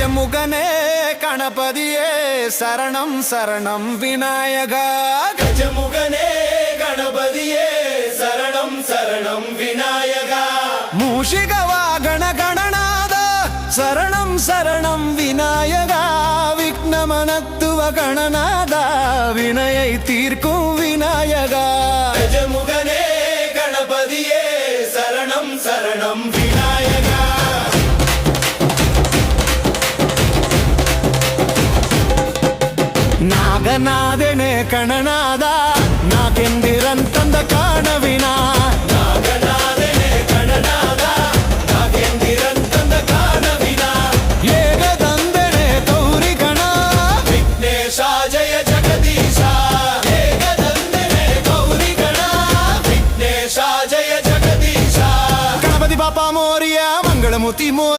கஜமுகனே கணபதியே சரணம் சரணம் விநாயகா. கஜமுகனே கணபதியே சரணம் சரணம் விநாயகா. மூஷிக வாகன கணநாத சரணம் சரணம் விநாயகா. விக்னமனத்துவ கணநாதா வினையை தீர்க்கும் விநாயகா. கஜமுகனே கணபதியே சரணம் சரணம் விநாயகா. ನಾಗನಾದೆನೆ ಕಣನಾದ ನಾಗೆಂದಿರಂತಂದ ಕಾಣವಿನ. ನಾಗನಾದೆನೆ ಕಣನಾದ ನಾಗೆಂದಿರಂತಂದ ಕಾಣವಿನ. ಏಗದಂದೆನೆ ಗೌರಿ ಗಣ ವಿಘ್ನೇಶ ಜಯ ಜಗದೀಶ. ಏಗದಂದೆನೆ ಗೌರಿ ಗಣ ವಿಘ್ನೇಶ ಜಯ ಜಗದೀಶ. ಗಣಪತಿ ಬಾಪ ಮೋರಿಯ ಮಂಗಳಮೂರ್ತಿ ಮೋ